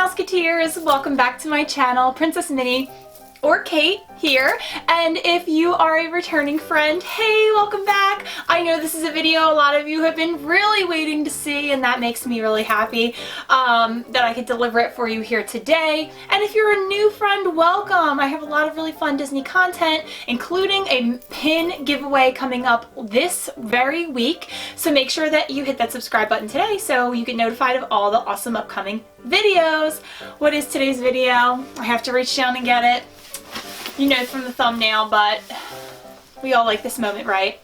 Mouseketeers, welcome back to my channel, Princess Minnie, or Kate here, and if you are a returning friend, hey, welcome back. I know this is a video a lot of you have been really waiting to see, and that makes me really happy that I could deliver it for you here today. And if you're a new friend, welcome. I have a lot of really fun Disney content, including a pin giveaway coming up this very week, so make sure that you hit that subscribe button today so you get notified of all the awesome upcoming videos. What is today's video? I have to reach down and get it. You know from the thumbnail, but we all like this moment, right?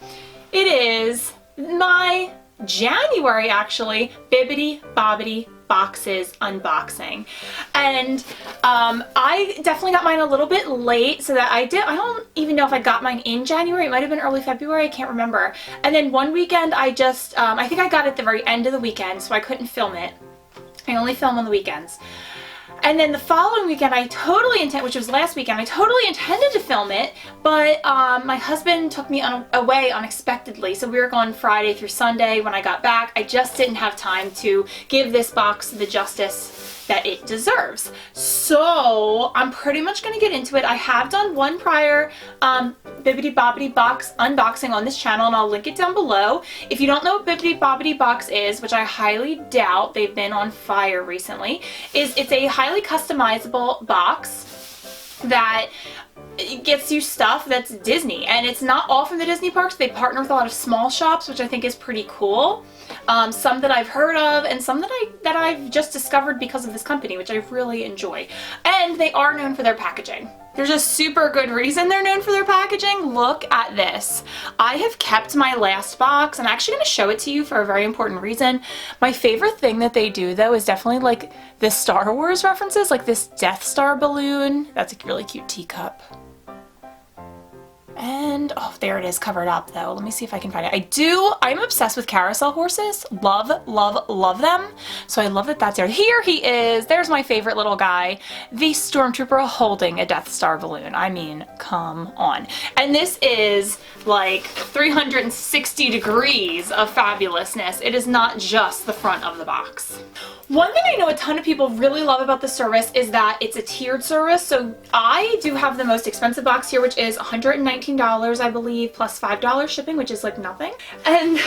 It is my January, actually, Bibbidi Bobbidi Boxes unboxing. And I definitely got mine a little bit late, so that I don't even know if I got mine in January. It might have been early February, I can't remember. And then one weekend I just, I think I got it at the very end of the weekend, so I couldn't film it. I only film on the weekends. And then the following weekend, which was last weekend, I totally intended to film it, but my husband took me away unexpectedly. So we were gone Friday through Sunday. When I got back, I just didn't have time to give this box the justice that it deserves. So I'm pretty much going to get into it. I have done one prior Bibbidi Bobbidi Box unboxing on this channel, and I'll link it down below. If you don't know what Bibbidi Bobbidi Box is, which I highly doubt, they've been on fire recently, it's a highly customizable box that gets you stuff that's Disney, and it's not all from the Disney parks. They partner with a lot of small shops, which I think is pretty cool. Some that I've heard of, and some that I've just discovered because of this company, which I really enjoy. And they are known for their packaging. There's a super good reason they're known for their packaging. Look at this. I have kept my last box. I'm actually going to show it to you for a very important reason. My favorite thing that they do, though, is definitely like the Star Wars references, like this Death Star balloon. That's a really cute teacup. And, oh, there it is, covered up though. Let me see if I can find it. I'm obsessed with carousel horses. Love, love, love them. So I love that that's there. Here he is. There's my favorite little guy. The Stormtrooper holding a Death Star balloon. I mean, come on. And this is like 360 degrees of fabulousness. It is not just the front of the box. One thing I know a ton of people really love about the service is that it's a tiered service. So I do have the most expensive box here, which is $119, I believe, plus $5 shipping, which is like nothing. And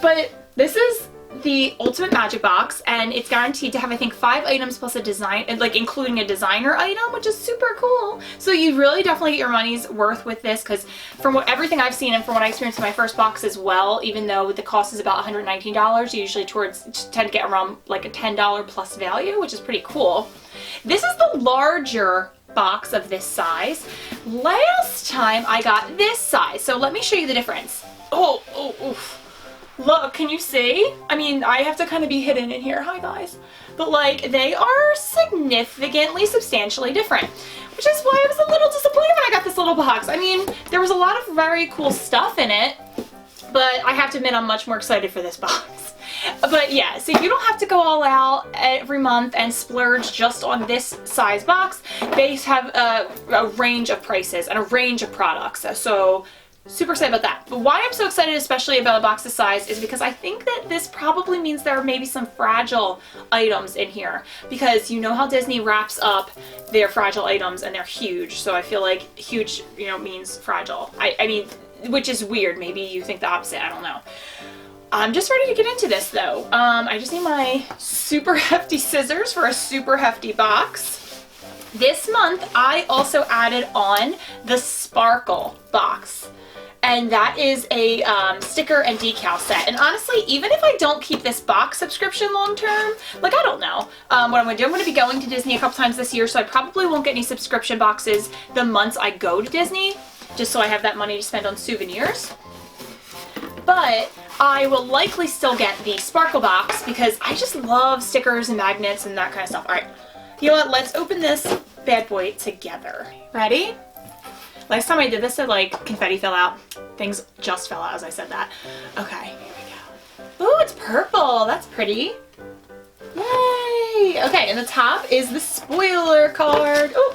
but this is the ultimate magic box, and it's guaranteed to have, I think, 5 items plus a design, like including a designer item, which is super cool. So you really definitely get your money's worth with this, because from everything I've seen and from what I experienced in my first box as well, even though the cost is about $119, you usually tend to get around like a $10 plus value, which is pretty cool. This is the larger box of this size. Last time I got this size, so let me show you the difference. Oof. Look, can you see? I mean, I have to kind of be hidden in here. Hi, guys. But, like, they are substantially different, which is why I was a little disappointed when I got this little box. I mean, there was a lot of very cool stuff in it, but I have to admit I'm much more excited for this box. But yeah, so you don't have to go all out every month and splurge just on this size box. They have a range of prices and a range of products, so super excited about that. But why I'm so excited, especially about a box this size, is because I think that this probably means there are maybe some fragile items in here, because you know how Disney wraps up their fragile items and they're huge. So I feel like huge, you know, means fragile. I mean, which is weird. Maybe you think the opposite. I don't know. I'm just ready to get into this though. I just need my super hefty scissors for a super hefty box. This month I also added on the Sparkle box. And that is a sticker and decal set. And honestly, even if I don't keep this box subscription long term, like, I don't know what I'm going to do. I'm going to be going to Disney a couple times this year, so I probably won't get any subscription boxes the months I go to Disney, just so I have that money to spend on souvenirs. But I will likely still get the Sparkle box because I just love stickers and magnets and that kind of stuff. All right, you know what? Let's open this bad boy together. Ready? Last time I did this, like, confetti fell out. Things just fell out as I said that. Okay, here we go. Ooh, it's purple. That's pretty. Yay! Okay, and the top is the spoiler card. Ooh.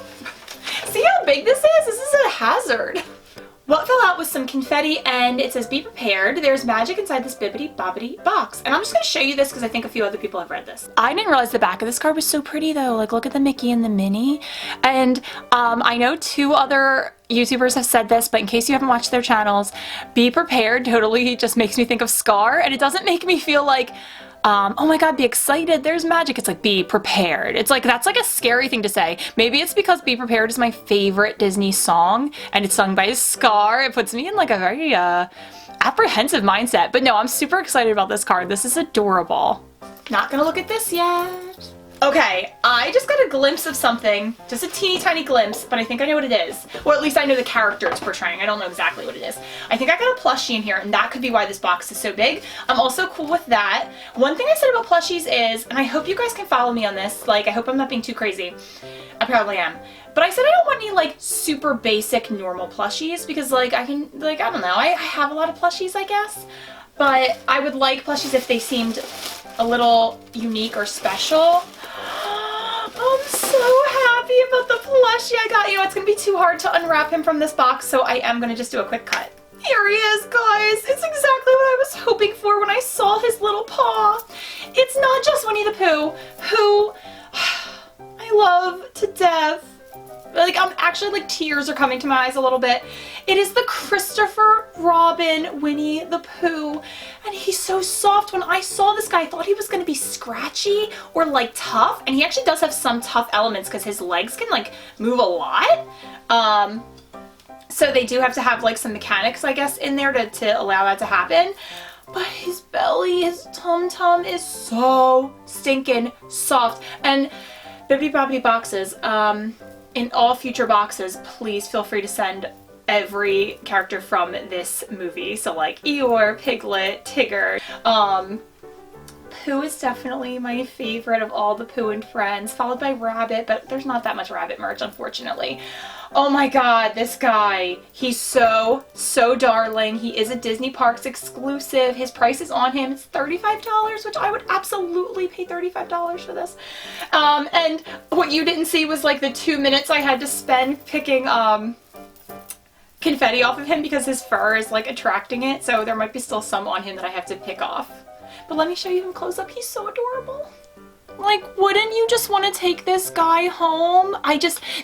See how big this is? This is a hazard. What fell out was some confetti, and it says be prepared. There's magic inside this Bibbidi Bobbidi box. And I'm just going to show you this because I think a few other people have read this. I didn't realize the back of this card was so pretty though. Like look at the Mickey and the Minnie. And I know 2 other YouTubers have said this, but in case you haven't watched their channels, be prepared totally just makes me think of Scar, and it doesn't make me feel like oh my god, be excited, there's magic. It's like, be prepared. It's like, that's like a scary thing to say. Maybe it's because Be Prepared is my favorite Disney song, and it's sung by Scar. It puts me in like a very apprehensive mindset. But no, I'm super excited about this card. This is adorable. Not gonna look at this yet. Okay, I just got a glimpse of something, just a teeny tiny glimpse, but I think I know what it is. Or at least I know the character it's portraying. I don't know exactly what it is. I think I got a plushie in here, and that could be why this box is so big. I'm also cool with that. One thing I said about plushies is, and I hope you guys can follow me on this, like I hope I'm not being too crazy. I probably am. But I said I don't want any like super basic normal plushies because like I can, like, I don't know, I have a lot of plushies I guess. But I would like plushies if they seemed a little unique or special. I'm so happy about the plushie I got you. It's gonna be too hard to unwrap him from this box, so I am gonna just do a quick cut. Here he is, guys. It's exactly what I was hoping for when I saw his little paw. It's not just Winnie the Pooh, who I love to death. Like, I'm actually, like, tears are coming to my eyes a little bit. It is the Christopher Robin Winnie the Pooh. And he's so soft. When I saw this guy, I thought he was going to be scratchy or, like, tough. And he actually does have some tough elements because his legs can, like, move a lot. So they do have to have, like, some mechanics, I guess, in there to allow that to happen. But his belly, his tum-tum is so stinking soft. And Bibbidi Bobbidi Boxes, in all future boxes, please feel free to send every character from this movie. So like Eeyore, Piglet, Tigger. Pooh is definitely my favorite of all the Pooh and Friends, followed by Rabbit, but there's not that much Rabbit merch, unfortunately. Oh my god, this guy. He's so, so darling. He is a Disney Parks exclusive. His price is on him. It's $35, which I would absolutely pay $35 for this. And what you didn't see was like the 2 minutes I had to spend picking confetti off of him because his fur is like attracting it, so there might be still some on him that I have to pick off. But let me show you him close up. He's so adorable. Like, wouldn't you just want to take this guy home?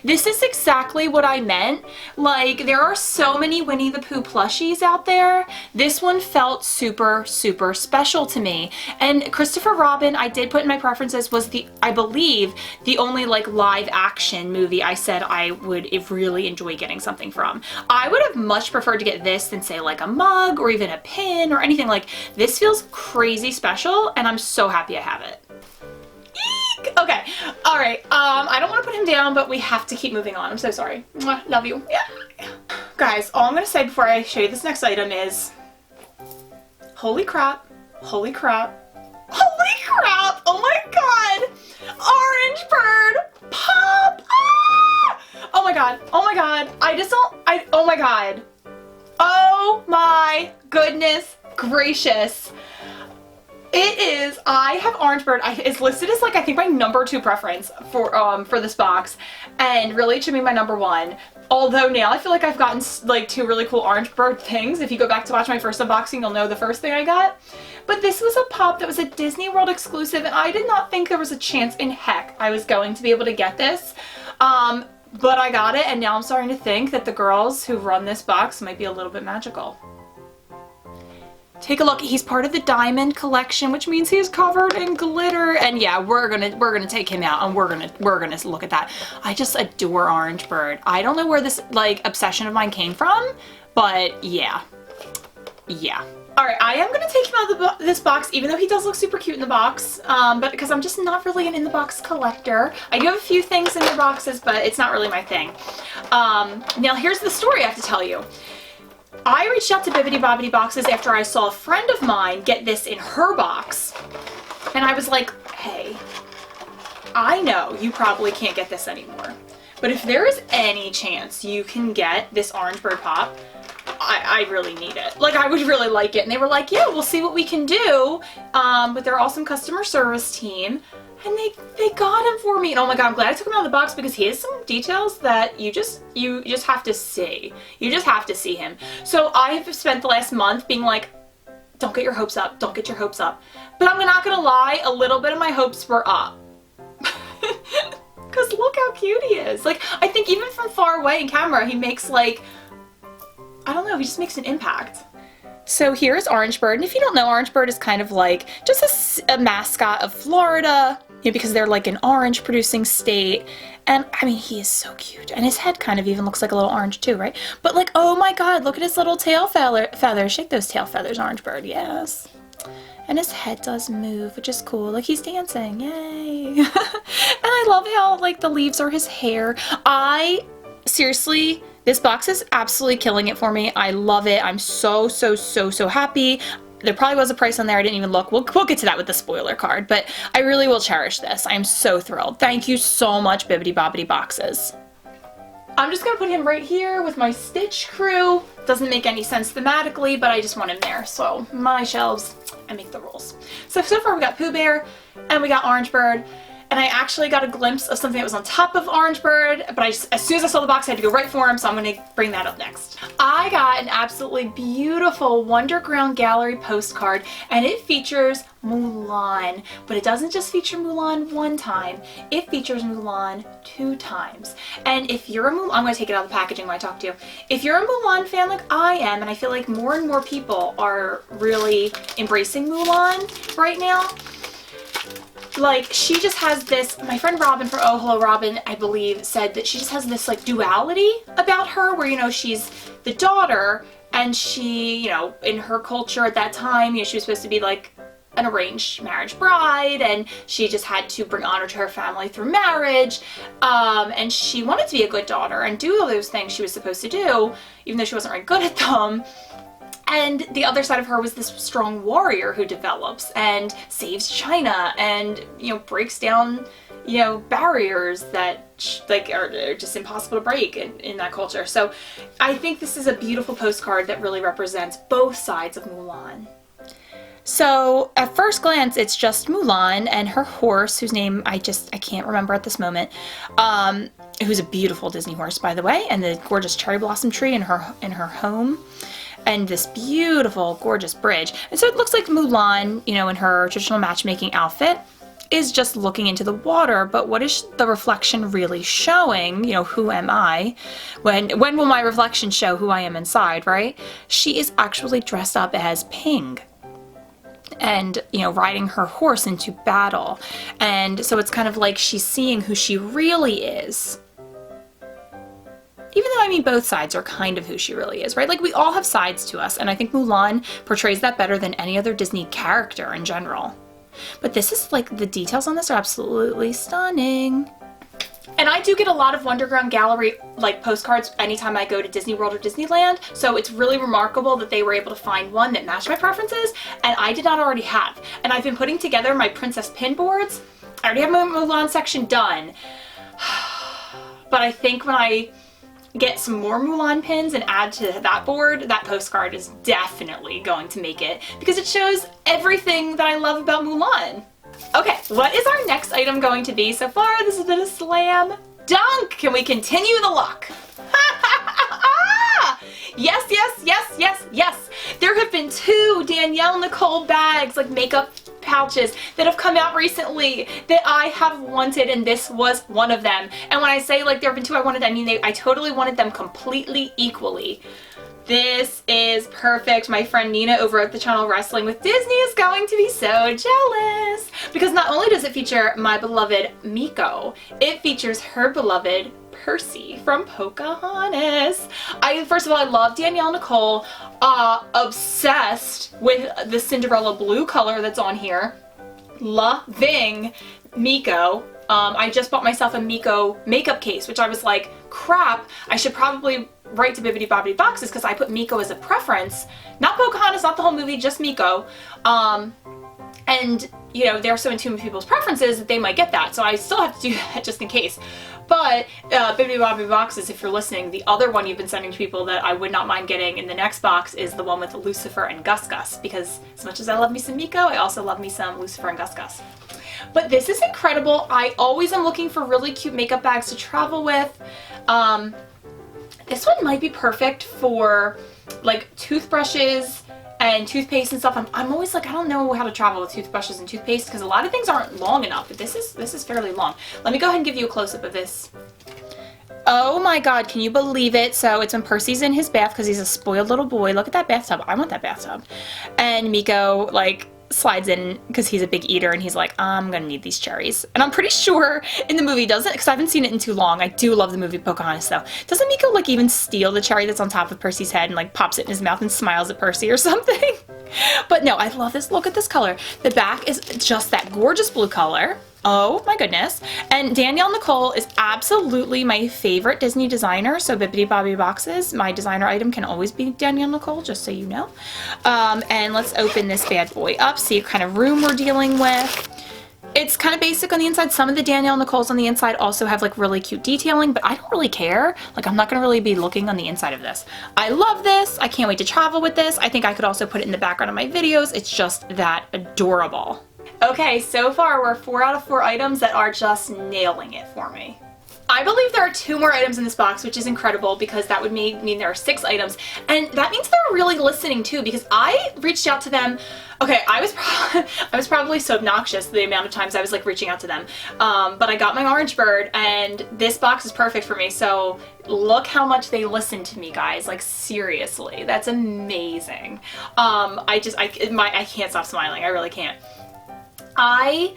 This is exactly what I meant. Like, there are so many Winnie the Pooh plushies out there. This one felt super, super special to me. And Christopher Robin, I did put in my preferences, was I believe, the only like live action movie I said I would really enjoy getting something from. I would have much preferred to get this than say like a mug or even a pin or anything. Like, this feels crazy special and I'm so happy I have it. Okay, all right, I don't want to put him down, but we have to keep moving on. I'm so sorry. Mwah, love you. Yeah. Guys, all I'm going to say before I show you this next item is, holy crap, holy crap, holy crap, oh my god, Orange Bird Pop! Ah! Oh my god, oh my god, oh my god, oh my goodness gracious. It is, I have Orange Bird. It's listed as like, I think my #2 preference for this box, and really it should be my #1. Although now I feel like I've gotten like 2 really cool Orange Bird things. If you go back to watch my first unboxing, you'll know the first thing I got. But this was a pop that was a Disney World exclusive, and I did not think there was a chance in heck I was going to be able to get this. But I got it, and now I'm starting to think that the girls who run this box might be a little bit magical. Take a look. He's part of the Diamond collection, which means he's covered in glitter. And yeah, we're gonna take him out, and we're gonna look at that. I just adore Orange Bird. I don't know where this like obsession of mine came from, but yeah. All right, I am gonna take him out of this box, even though he does look super cute in the box. But because I'm just not really an in-the-box collector. I do have a few things in their boxes, but it's not really my thing. Now here's the story I have to tell you. I reached out to Bibbidi Bobbidi Boxes after I saw a friend of mine get this in her box, and I was like, hey, I know you probably can't get this anymore, but if there is any chance you can get this Orange Bird Pop, I really need it. Like, I would really like it. And they were like, yeah, we'll see what we can do, but they're awesome customer service team. And they got him for me. And oh my god, I'm glad I took him out of the box because he has some details that you just have to see. You just have to see him. So I've spent the last month being like, don't get your hopes up. Don't get your hopes up. But I'm not gonna lie, a little bit of my hopes were up. Because look how cute he is. Like, I think even from far away in camera, he makes like, I don't know, he just makes an impact. So here's Orange Bird, and if you don't know, Orange Bird is kind of like just a mascot of Florida, you know, because they're like an orange producing state. And I mean, he is so cute, and his head kind of even looks like a little orange too, right? But like, oh my god, look at his little tail feathers. Shake those tail feathers, Orange Bird, yes. And his head does move, which is cool. Like, he's dancing, yay. And I love how like the leaves are his hair. Seriously, this box is absolutely killing it for me. I love it. I'm so happy. There probably was a price on there. I didn't even look. We'll get to that with the spoiler card, but I really will cherish this. I'm so thrilled. Thank you so much, Bibbidi Bobbidi Boxes. I'm just gonna put him right here with my Stitch crew. Doesn't make any sense thematically, but I just want him there. So my shelves, I make the rules. So far we got Pooh Bear and we got Orange Bird. And I actually got a glimpse of something that was on top of Orange Bird, but as soon as I saw the box, I had to go right for him, so I'm going to bring that up next. I got an absolutely beautiful Wonderground Gallery postcard, and it features Mulan. But it doesn't just feature Mulan one time, it features Mulan 2 times. And if you're a Mulan, I'm going to take it out of the packaging when I talk to you. If you're a Mulan fan like I am, and I feel like more and more people are really embracing Mulan right now, like, she just has this, my friend Robin from Oh Hello Robin, I believe, said that she just has this like duality about her where, you know, she's the daughter and she, you know, in her culture at that time, you know, she was supposed to be like an arranged marriage bride, and she just had to bring honor to her family through marriage, and she wanted to be a good daughter and do all those things she was supposed to do, even though she wasn't very good at them. And the other side of her was this strong warrior who develops and saves China and, you know, breaks down, you know, barriers that like are just impossible to break in that culture. So I think this is a beautiful postcard that really represents both sides of Mulan. So at first glance, it's just Mulan and her horse, whose name I can't remember at this moment, who's a beautiful Disney horse, by the way, and the gorgeous cherry blossom tree in her home. And this beautiful, gorgeous bridge. And so it looks like Mulan, you know, in her traditional matchmaking outfit, is just looking into the water, but what is the reflection really showing? You know, who am I? When will my reflection show who I am inside, right? She is actually dressed up as Ping and, you know, riding her horse into battle. And so it's kind of like she's seeing who she really is. Even though, I mean, both sides are kind of who she really is, right? Like, we all have sides to us, and I think Mulan portrays that better than any other Disney character in general. But this is, like, the details on this are absolutely stunning. And I do get a lot of Wonderground Gallery, like, postcards anytime I go to Disney World or Disneyland, so it's really remarkable that they were able to find one that matched my preferences, and I did not already have. And I've been putting together my princess pin boards. I already have my Mulan section done. But I think when I get some more Mulan pins and add to that board, that postcard is definitely going to make it because it shows everything that I love about Mulan. Okay, what is our next item going to be? So far, this has been a slam dunk. Can we continue the luck? Yes, yes, yes, yes, yes. There have been 2 Danielle Nicole bags, like makeup pouches, that have come out recently that I have wanted, and this was one of them. And when I say like there have been 2 I wanted, I mean I totally wanted them completely equally. This is perfect. My friend Nina over at the channel Wrestling with Disney is going to be so jealous because not only does it feature my beloved Miko, it features her beloved Percy from Pocahontas. First of all, I love Danielle Nicole. Obsessed with the Cinderella blue color that's on here. Loving Miko. I just bought myself a Miko makeup case, which I was like, crap, I should probably write to Bibbidi Bobbidi Boxes because I put Miko as a preference. Not Pocahontas, not the whole movie, just Miko. And, you know, they're so in tune with people's preferences that they might get that. So I still have to do that just in case. But Bibbidi Bobbidi Boxes, if you're listening, the other one you've been sending to people that I would not mind getting in the next box is the one with Lucifer and Gus Gus. Because as much as I love me some Miko, I also love me some Lucifer and Gus Gus. But this is incredible. I always am looking for really cute makeup bags to travel with. This one might be perfect for like toothbrushes and toothpaste and stuff. I'm always like, I don't know how to travel with toothbrushes and toothpaste because a lot of things aren't long enough, but this is fairly long. Let me go ahead and give you a close-up of this. Oh my god, can you believe it? So it's when Percy's in his bath because he's a spoiled little boy. Look at that bathtub. I want that bathtub. And Miko, like, slides in because he's a big eater and he's like, I'm gonna need these cherries. And I'm pretty sure in the movie doesn't, because I haven't seen it in too long. I do love the movie Pocahontas though. Doesn't Miko like even steal the cherry that's on top of Percy's head and like pops it in his mouth and smiles at Percy or something? But no, I love this. Look at this color. The back is just that gorgeous blue color. Oh my goodness. And Danielle Nicole is absolutely my favorite Disney designer. So Bibbidi Bobbidi Boxes, my designer item can always be Danielle Nicole, just so you know. And let's open this bad boy up, see what kind of room we're dealing with. It's kind of basic on the inside. Some of the Danielle Nicoles on the inside also have like really cute detailing, but I don't really care. Like, I'm not gonna really be looking on the inside of this. I love this. I can't wait to travel with this. I think I could also put it in the background of my videos. It's just that adorable. Okay, so far we're 4 out of 4 items that are just nailing it for me. I believe there are 2 more items in this box, which is incredible because that would mean there are 6 items. And that means they're really listening too, because I reached out to them. Okay, I was probably so obnoxious the amount of times I was like reaching out to them. But I got my orange bird and this box is perfect for me. So look how much they listen to me, guys. Like, seriously, that's amazing. I can't stop smiling. I really can't. I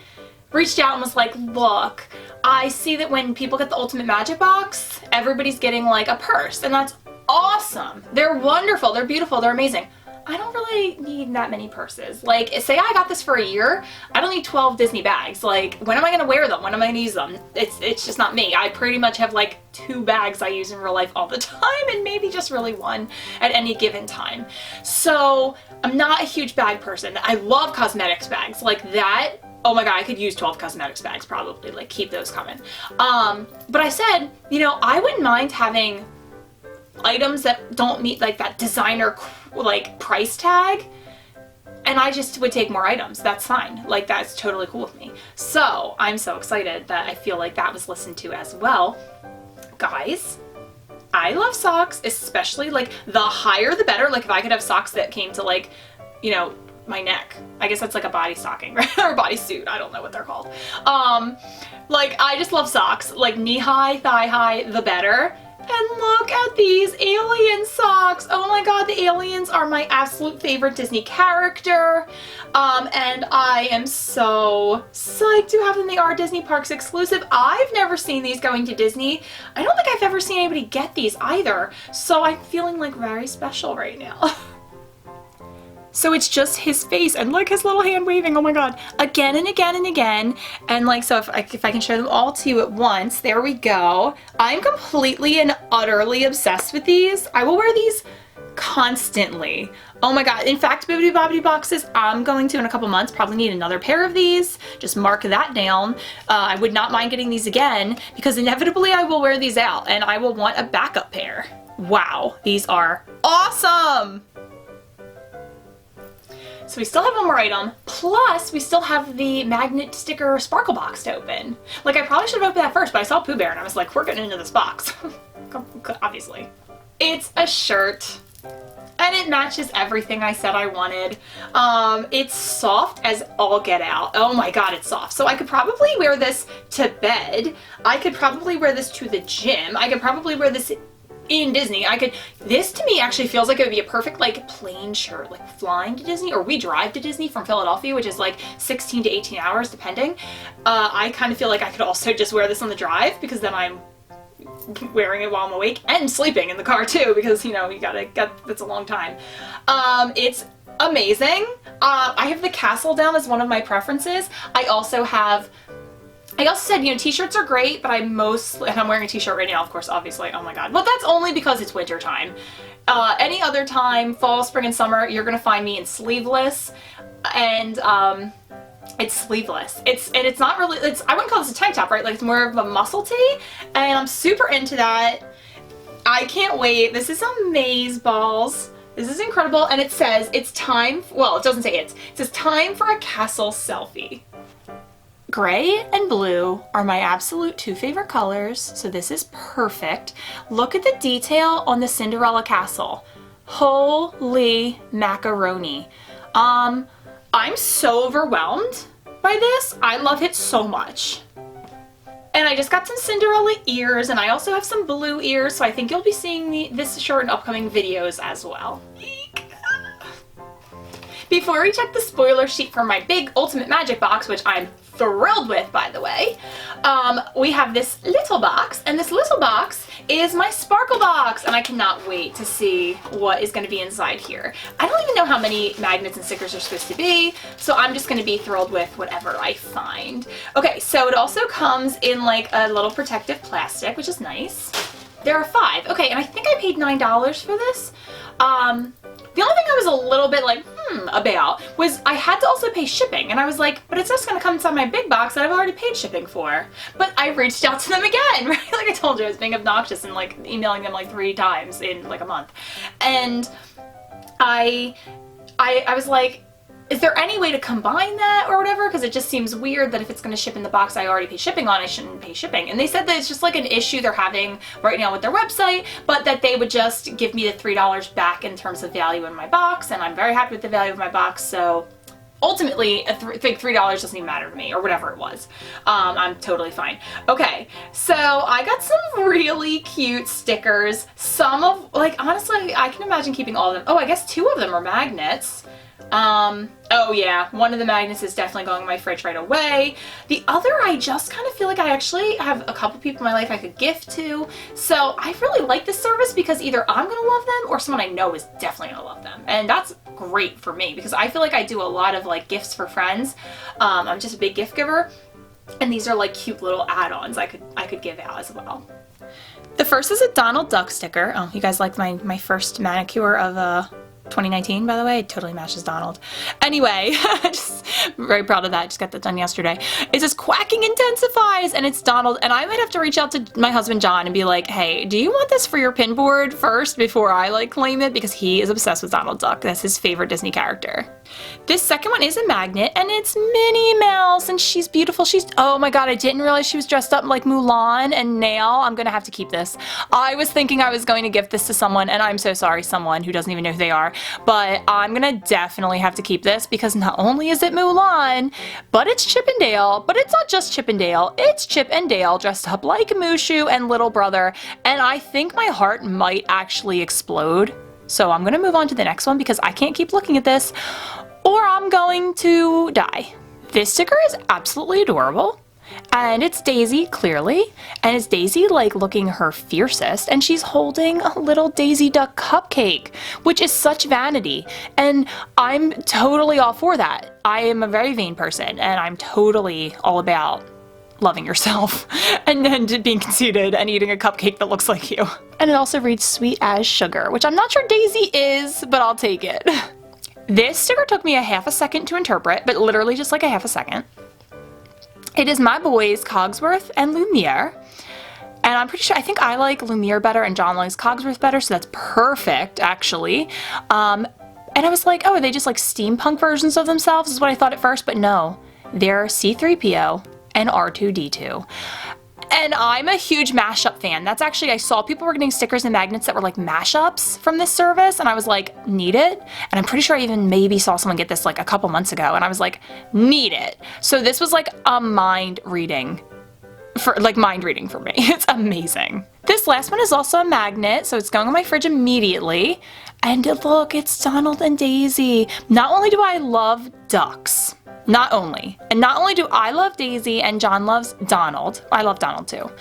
reached out and was like, look, I see that when people get the Ultimate Magic Box, everybody's getting like a purse, and that's awesome. They're wonderful, they're beautiful, they're amazing. I don't really need that many purses. Like, say I got this for a year, I don't need 12 Disney bags. Like, when am I gonna wear them? When am I gonna use them? It's just not me. I pretty much have like 2 bags I use in real life all the time, and maybe just really 1 at any given time. So I'm not a huge bag person. I love cosmetics bags like that. Oh my god, I could use 12 cosmetics bags probably, like, keep those coming. But I said, you know, I wouldn't mind having items that don't meet like that designer like price tag, and I just would take more items. That's fine. Like, that's totally cool with me. So I'm so excited that I feel like that was listened to as well. Guys, I love socks, especially like the higher the better. Like, if I could have socks that came to like, you know, my neck. I guess that's like a body stocking, right? Or bodysuit. I don't know what they're called. Like, I just love socks. Like, knee high, thigh high, the better. And look at these alien socks. Oh my god, the aliens are my absolute favorite Disney character. And I am so psyched to have them. They are Disney Parks exclusive. I've never seen these going to Disney. I don't think I've ever seen anybody get these either. So I'm feeling like very special right now. So it's just his face and like his little hand waving, oh my god, again and again and again. And like, so if I can show them all to you at once, there we go. I'm completely and utterly obsessed with these. I will wear these constantly. Oh my god. In fact, Bibbidi Bobbidi Boxes, I'm going to in a couple months probably need another pair of these. Just mark that down. I would not mind getting these again because inevitably I will wear these out and I will want a backup pair. Wow, these are awesome. So we still have 1 more item, plus we still have the magnet sticker sparkle box to open. Like, I probably should have opened that first, but I saw Pooh Bear and I was like, we're getting into this box. Obviously. It's a shirt. And it matches everything I said I wanted. It's soft as all get out. Oh my god, it's soft. So I could probably wear this to bed. I could probably wear this to the gym. I could probably wear this in Disney. This to me actually feels like it would be a perfect like plain shirt, like flying to Disney, or we drive to Disney from Philadelphia, which is like 16 to 18 hours depending. I kind of feel like I could also just wear this on the drive because then I'm wearing it while I'm awake and sleeping in the car too, because you know, that's a long time. It's amazing. I have the castle down as one of my preferences. I also said, you know, t-shirts are great, but and I'm wearing a t-shirt right now, of course, obviously, oh my god. But that's only because it's winter time. Any other time, fall, spring, and summer, you're gonna find me in sleeveless, and it's sleeveless. It's not really, I wouldn't call this a tank top, right? Like, it's more of a muscle tee, and I'm super into that. I can't wait. This is amazeballs. This is incredible, and it says, it's time, well, it doesn't say it says time for a castle selfie. Gray and blue are my absolute two favorite colors, so this is perfect. Look at the detail on the Cinderella castle. Holy macaroni. I'm so overwhelmed by this. I love it so much. And I just got some Cinderella ears, and I also have some blue ears, so I think you'll be seeing this shirt in upcoming videos as well. Eek. Before we check the spoiler sheet for my big Ultimate Magic box, which I'm thrilled with, by the way, we have this little box, and this little box is my sparkle box, and I cannot wait to see what is going to be inside here. I don't even know how many magnets and stickers are supposed to be, so I'm just going to be thrilled with whatever I find. Okay, so it also comes in like a little protective plastic, which is nice. There are 5. Okay, and I think I paid $9 for this. The only thing I was a little bit like, about was I had to also pay shipping, and I was like, but it's just gonna come inside my big box that I've already paid shipping for. But I reached out to them again, right? Like I told you, I was being obnoxious and like emailing them like 3 times in like a month. And I was like, is there any way to combine that or whatever? Because it just seems weird that if it's going to ship in the box I already pay shipping on, I shouldn't pay shipping. And they said that it's just like an issue they're having right now with their website, but that they would just give me the $3 back in terms of value in my box, and I'm very happy with the value of my box, so ultimately, I think $3 doesn't even matter to me, or whatever it was. I'm totally fine. Okay, so I got some really cute stickers. Some of, like, honestly, I can imagine keeping all of them. Oh, I guess 2 of them are magnets. Oh yeah, one of the magnets is definitely going in my fridge right away. The other, I just kind of feel like I actually have a couple people in my life I could gift to. So I really like this service because either I'm gonna love them or someone I know is definitely gonna love them. And that's great for me because I feel like I do a lot of like gifts for friends. I'm just a big gift giver. And these are like cute little add-ons I could give out as well. The first is a Donald Duck sticker. Oh, you guys liked my first manicure of 2019, by the way. It totally matches Donald. Anyway, just very proud of that. Just got that done yesterday. It says quacking intensifies, and it's Donald, and I might have to reach out to my husband John and be like, hey, do you want this for your pin board first before I like claim it? Because he is obsessed with Donald Duck. That's his favorite Disney character. This second one is a magnet, and it's Minnie Mouse, and she's beautiful. Oh my god, I didn't realize she was dressed up like Mulan and Nail. I'm gonna have to keep this. I was thinking I was going to gift this to someone, and I'm so sorry, someone who doesn't even know who they are, but I'm gonna definitely have to keep this because not only is it Mulan, but it's Chip and Dale, but it's not just Chip and Dale, it's Chip and Dale dressed up like Mushu and Little Brother, and I think my heart might actually explode. So I'm gonna move on to the next one because I can't keep looking at this or I'm going to die. This sticker is absolutely adorable. And it's Daisy, clearly, and it's Daisy like looking her fiercest, and she's holding a little Daisy Duck cupcake, which is such vanity, and I'm totally all for that. I am a very vain person, and I'm totally all about loving yourself and then being conceited and eating a cupcake that looks like you. And it also reads sweet as sugar, which I'm not sure Daisy is, but I'll take it. This sticker took me a half a second to interpret, but literally just like a half a second. It is my boys Cogsworth and Lumiere, and I'm pretty sure, I think I like Lumiere better and John likes Cogsworth better, so that's perfect actually. And I was like, oh, are they just like steampunk versions of themselves is what I thought at first, but no, they're C-3PO and R2-D2. And I'm a huge mashup fan. That's actually, I saw people were getting stickers and magnets that were like mashups from this service, and I was like, need it? And I'm pretty sure I even maybe saw someone get this like a couple months ago, and I was like, need it. So this was like a mind reading for me. It's amazing. This last one is also a magnet, so it's going on my fridge immediately. And look, it's Donald and Daisy. Not only do I love ducks, not only do I love Daisy and John loves Donald, I love Donald too,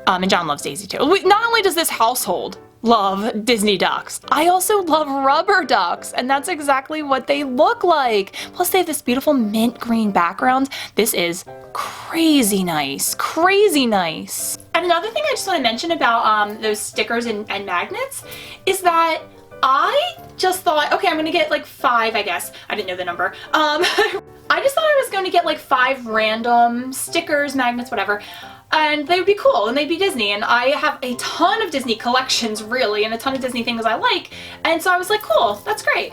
and John loves Daisy too. Not only does this household love Disney ducks, I also love rubber ducks, and that's exactly what they look like. Plus they have this beautiful mint green background. This is crazy nice, crazy nice. And another thing I just want to mention about those stickers and magnets is that I just thought, okay, I'm gonna get like 5, I guess. I didn't know the number. I just thought I was going to get like 5 random stickers, magnets, whatever, and they would be cool and they'd be Disney, and I have a ton of Disney collections really and a ton of Disney things I like, and so I was like, cool, that's great.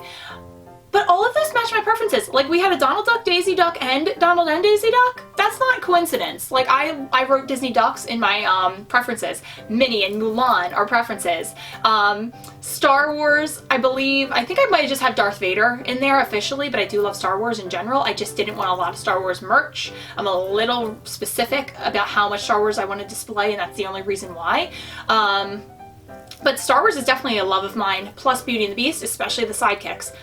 But all of those match my preferences. Like, we had a Donald Duck, Daisy Duck, and Donald and Daisy Duck. That's not coincidence. Like, I wrote Disney Ducks in my preferences. Minnie and Mulan are preferences. Star Wars, I think I might just have Darth Vader in there officially, but I do love Star Wars in general. I just didn't want a lot of Star Wars merch. I'm a little specific about how much Star Wars I want to display, and that's the only reason why. But Star Wars is definitely a love of mine, plus Beauty and the Beast, especially the sidekicks.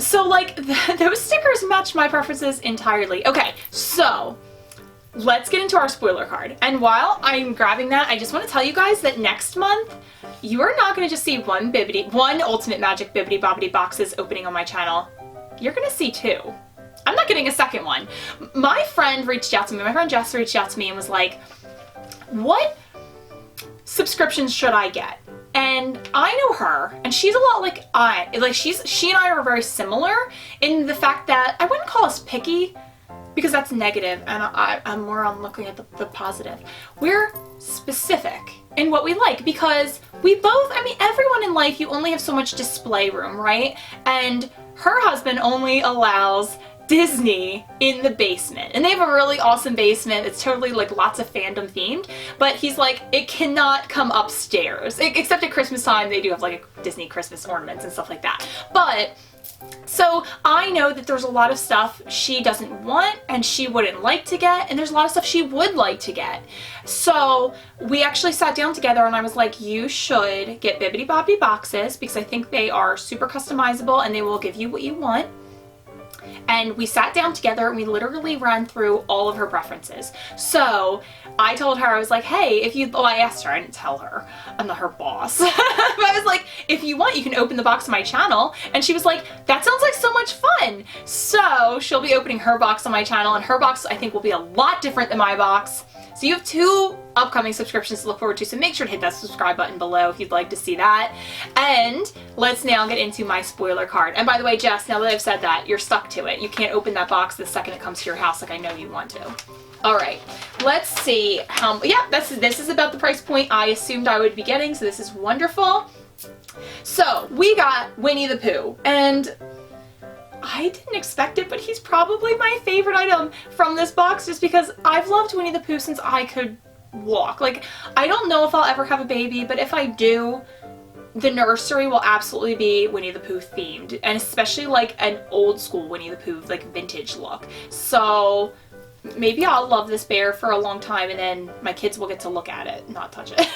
So, like, those stickers match my preferences entirely. Okay, so let's get into our spoiler card. And while I'm grabbing that, I just want to tell you guys that next month, you are not going to just see one Ultimate Magic Bibbidi Bobbidi Boxes opening on my channel. You're going to see 2. I'm not getting a second one. My friend reached out to me, my friend Jess reached out to me and was like, what subscriptions should I get? And I know her, and she's a lot like she and I are very similar in the fact that I wouldn't call us picky, because that's negative, and I'm more on looking at the positive. We're specific in what we like, because we both, I mean, everyone in life, you only have so much display room, right? And her husband only allows Disney in the basement, and they have a really awesome basement. It's totally like lots of fandom themed, but he's like, it cannot come upstairs, except at Christmas time they do have like Disney Christmas ornaments and stuff like that. But so I know that there's a lot of stuff she doesn't want and she wouldn't like to get, and there's a lot of stuff she would like to get. So we actually sat down together and I was like, you should get Bibbidi Bobbidi boxes, because I think they are super customizable and they will give you what you want. And we sat down together and we literally ran through all of her preferences. So I told her, I was like, hey, I asked her, I didn't tell her, I'm not her boss. But I was like, if you want, you can open the box on my channel. And she was like, that sounds like so much fun. So she'll be opening her box on my channel, and her box I think will be a lot different than my box. So you have 2 upcoming subscriptions to look forward to, so make sure to hit that subscribe button below if you'd like to see that. And let's now get into my spoiler card. And by the way, Jess, now that I've said that, you're stuck to it. You can't open that box the second it comes to your house like I know you want to. Alright, let's see how, yeah, this is about the price point I assumed I would be getting, so this is wonderful. So, we got Winnie the Pooh, and I didn't expect it, but he's probably my favorite item from this box, just because I've loved Winnie the Pooh since I could walk. Like, I don't know if I'll ever have a baby, but if I do, the nursery will absolutely be Winnie the Pooh themed, and especially like an old school Winnie the Pooh, like vintage look. So maybe I'll love this bear for a long time, and then my kids will get to look at it, not touch it.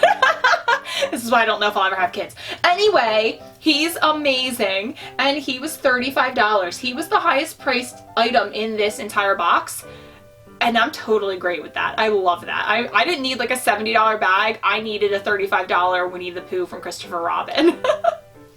This is why I don't know if I'll ever have kids. Anyway, he's amazing, and he was $35. He was the highest priced item in this entire box, and I'm totally great with that. I love that. I didn't need like a $70 bag. I needed a $35 Winnie the Pooh from Christopher Robin.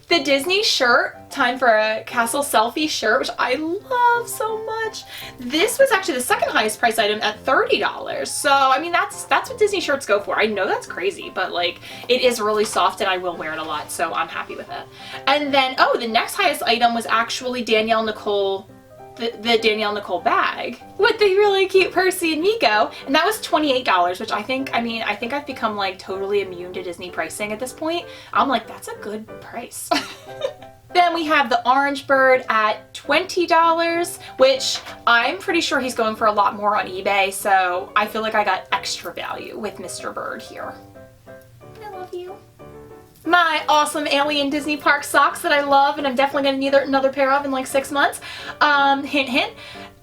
The Disney shirt, time for a castle selfie shirt, which I love so much. This was actually the second highest price item at $30. So, I mean, that's what Disney shirts go for. I know that's crazy, but like, it is really soft and I will wear it a lot, so I'm happy with it. And then, oh, the next highest item was actually Danielle Nicole, the Danielle Nicole bag with the really cute Percy and Miko, and that was $28, which I think I've become like totally immune to Disney pricing at this point. I'm like, that's a good price. Then we have the orange bird at $20, which I'm pretty sure he's going for a lot more on eBay, so I feel like I got extra value with Mr. Bird here. I love you. My awesome alien Disney park socks that I love, and I'm definitely going to need another pair of in like 6 months, hint hint,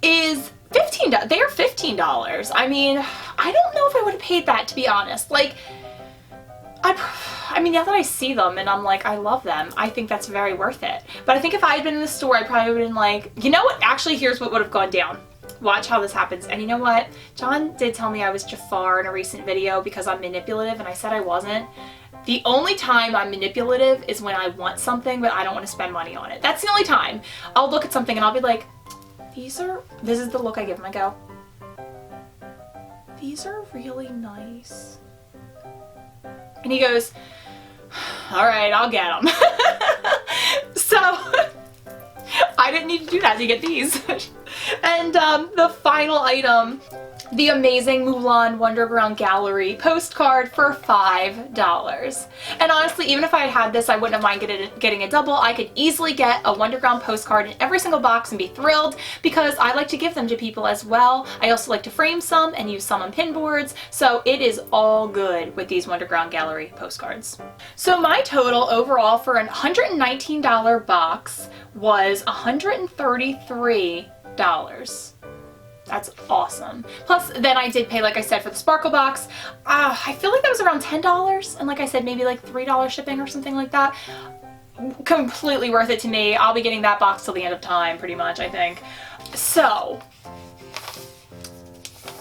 is $15. They are $15. I mean, I don't know if I would have paid that, to be honest. Like, I mean, now that I see them and I'm like, I love them, I think that's very worth it. But I think if I had been in the store, I probably would have been like, you know what? Actually, here's what would have gone down. Watch how this happens. And you know what? John did tell me I was Jafar in a recent video because I'm manipulative, and I said I wasn't. The only time I'm manipulative is when I want something but I don't want to spend money on it. That's the only time. I'll look at something and I'll be like, this is the look I give him. I go, these are really nice. And he goes, all right, I'll get them. So I didn't need to do that to get these. And the final item the amazing Mulan Wonderground Gallery postcard for $5. And honestly, even if I had had this, I wouldn't have minded getting a double. I could easily get a Wonderground postcard in every single box and be thrilled because I like to give them to people as well. I also like to frame some and use some on pin boards, so it is all good with these Wonderground Gallery postcards. So my total overall for a $119 box was $133. That's awesome. Plus, then I did pay, like I said, for the sparkle box. I feel like that was around $10, and like I said, maybe like $3 shipping or something like that. Completely worth it to me. I'll be getting that box till the end of time, pretty much, I think. So,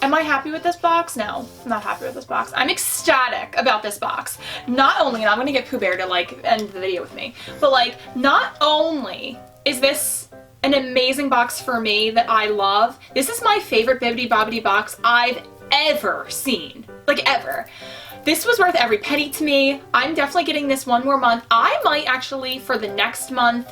am I happy with this box? No, I'm not happy with this box. I'm ecstatic about this box. Not only, and I'm gonna get Pooh Bear to like end the video with me, but like, not only is this an amazing box for me that I love. This is my favorite Bibbidi Bobbidi box I've ever seen. Like, ever. This was worth every penny to me. I'm definitely getting this one more month. I might actually, for the next month,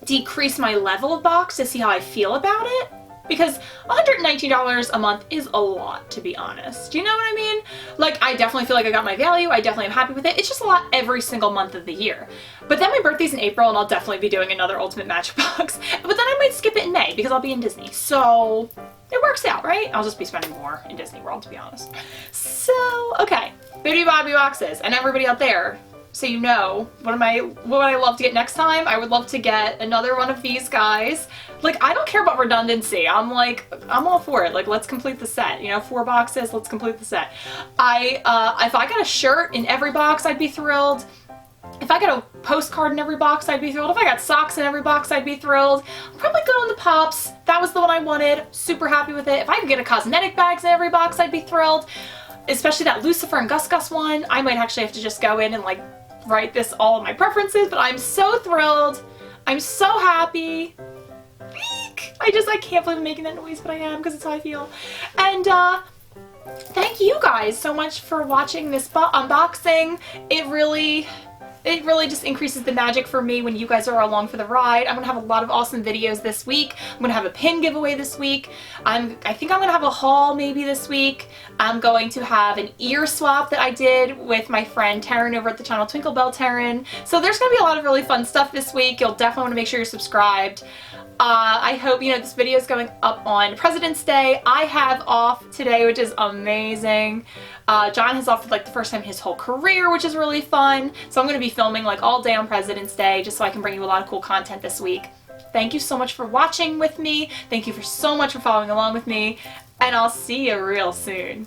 decrease my level of box to see how I feel about it. Because $119 a month is a lot, to be honest. Do you know what I mean? Like, I definitely feel like I got my value. I definitely am happy with it. It's just a lot every single month of the year. But then my birthday's in April, and I'll definitely be doing another Ultimate Magic box. But then I might skip it in May, because I'll be in Disney. So, it works out, right? I'll just be spending more in Disney World, to be honest. So, okay. Bibbidi Bobbidi boxes. And everybody out there, so you know, what would I love to get next time? I would love to get another one of these guys. Like, I don't care about redundancy. I'm all for it. Like, let's complete the set. You know, 4 boxes, let's complete the set. If I got a shirt in every box, I'd be thrilled. If I got a postcard in every box, I'd be thrilled. If I got socks in every box, I'd be thrilled. I'm probably good on the pops. That was the one I wanted. Super happy with it. If I could get a cosmetic bags in every box, I'd be thrilled. Especially that Lucifer and Gus Gus one. I might actually have to just go in and like write this all of my preferences, but I'm so thrilled. I'm so happy. I can't believe I'm making that noise, but I am because it's how I feel. And thank you guys so much for watching this unboxing. It really just increases the magic for me when you guys are along for the ride. I'm gonna have a lot of awesome videos this week. I'm gonna have a pin giveaway this week. I think I'm gonna have a haul maybe this week. I'm going to have an ear swap that I did with my friend Taryn over at the channel Twinkle Bell Taryn. So there's gonna be a lot of really fun stuff this week. You'll definitely wanna make sure you're subscribed. I hope, you know, this video is going up on President's Day. I have off today, which is amazing. John has off for like the first time in his whole career, which is really fun. So I'm going to be filming like all day on President's Day just so I can bring you a lot of cool content this week. Thank you so much for watching with me. Thank you so much for following along with me. And I'll see you real soon.